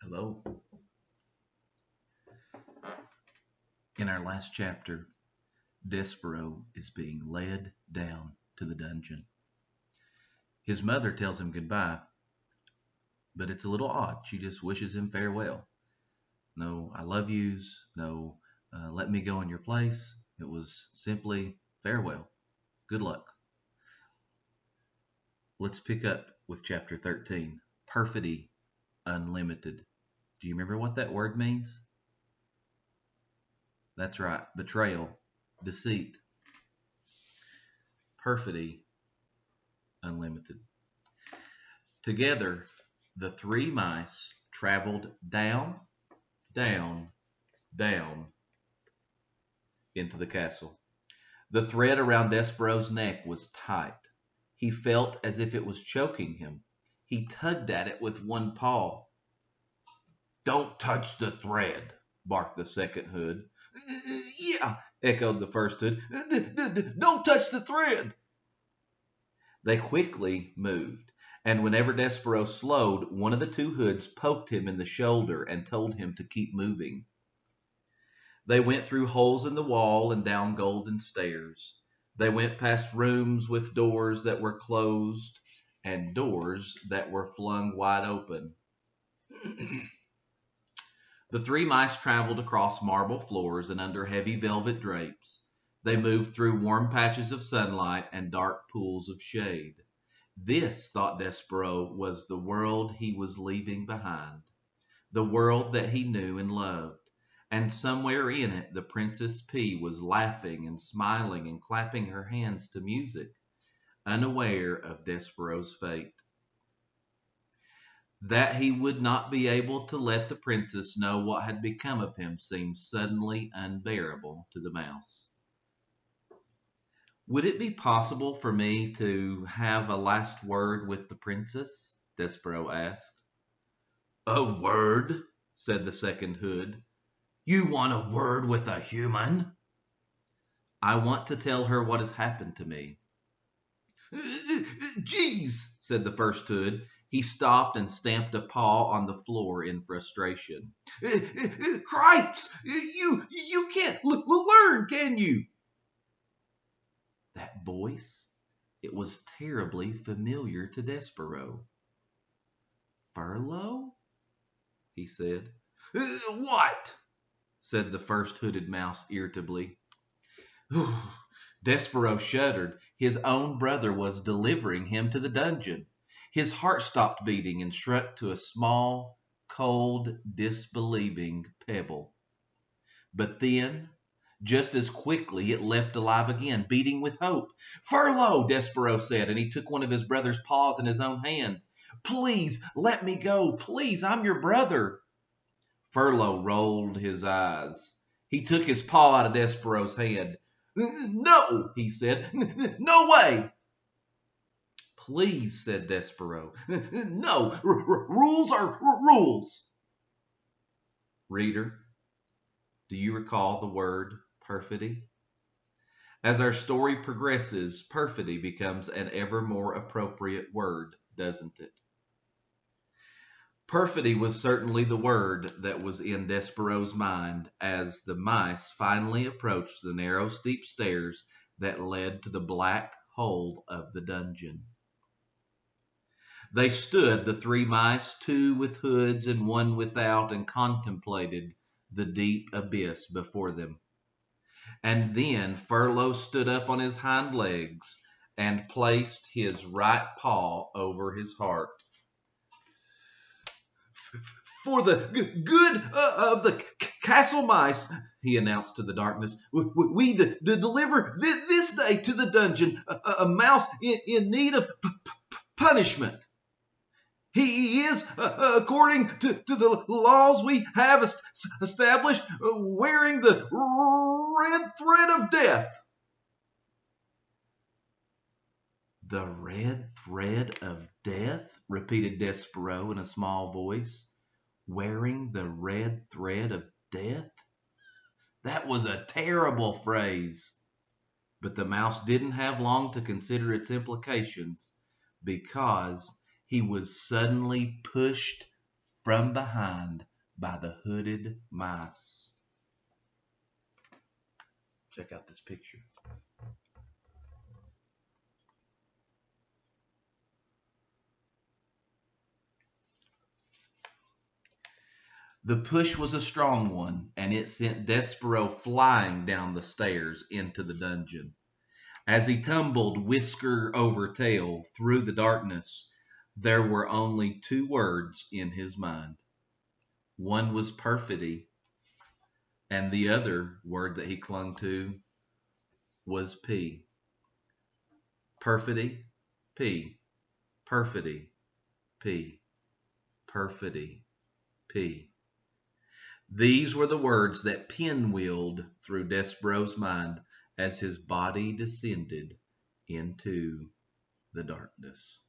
Hello. In our last chapter, Despero is being led down to the dungeon. His mother tells him goodbye, but it's a little odd. She just wishes him farewell. No, I love yous. No, let me go in your place. It was simply farewell. Good luck. Let's pick up with chapter 13, Perfidy Unlimited. Do you remember what that word means? That's right, betrayal, deceit, perfidy unlimited. Together, the three mice traveled down, down, down into the castle. The thread around Despero's neck was tight. He felt as if it was choking him. He tugged at it with one paw. "Don't touch the thread," barked the second hood. "Yeah," echoed the first hood. "Don't touch the thread." They quickly moved, and whenever Despero slowed, one of the two hoods poked him in the shoulder and told him to keep moving. They went through holes in the wall and down golden stairs. They went past rooms with doors that were closed and doors that were flung wide open. The three mice traveled across marble floors and under heavy velvet drapes. They moved through warm patches of sunlight and dark pools of shade. This, thought Despero, was the world he was leaving behind, the world that he knew and loved. And somewhere in it, the Princess P was laughing and smiling and clapping her hands to music, unaware of Despero's fate. That he would not be able to let the princess know what had become of him seemed suddenly unbearable to the mouse. "Would it be possible for me to have a last word with the princess?" Despero asked. "A word?" said the second hood. "You want a word with a human?" "I want to tell her what has happened to me." "Geez," said the first hood. He stopped and stamped a paw on the floor in frustration. "Cripes! You can't learn, can you?" That voice, it was terribly familiar to Despero. "Furlough?" he said. "What?" said the first hooded mouse irritably. Despero shuddered. His own brother was delivering him to the dungeon. His heart stopped beating and shrunk to a small, cold, disbelieving pebble. But then, just as quickly, it leapt alive again, beating with hope. "Furlough!" Despero said, and he took one of his brother's paws in his own hand. "Please, let me go. Please, I'm your brother." Furlough rolled his eyes. He took his paw out of Despero's hand. "No," he said. "No way." "Please," said Despero. "No, rules are rules." Reader, do you recall the word perfidy? As our story progresses, perfidy becomes an ever more appropriate word, doesn't it? Perfidy was certainly the word that was in Despero's mind as the mice finally approached the narrow, steep stairs that led to the black hole of the dungeon. They stood, the three mice, two with hoods and one without, and contemplated the deep abyss before them. And then Furlough stood up on his hind legs and placed his right paw over his heart. "For the good of the castle mice," he announced to the darkness, "we deliver this day to the dungeon a mouse in need of punishment. He is, according to the laws we have established, wearing the red thread of death." "The red thread of death?" repeated Despero in a small voice. "Wearing the red thread of death?" That was a terrible phrase. But the mouse didn't have long to consider its implications, because he was suddenly pushed from behind by the hooded mice. Check out this picture. The push was a strong one, and it sent Despero flying down the stairs into the dungeon. As he tumbled whisker over tail through the darkness, there were only two words in his mind. One was perfidy, and the other word that he clung to was P. Perfidy, P. Perfidy, P. Perfidy, P. These were the words that pinwheeled through Despero's mind as his body descended into the darkness.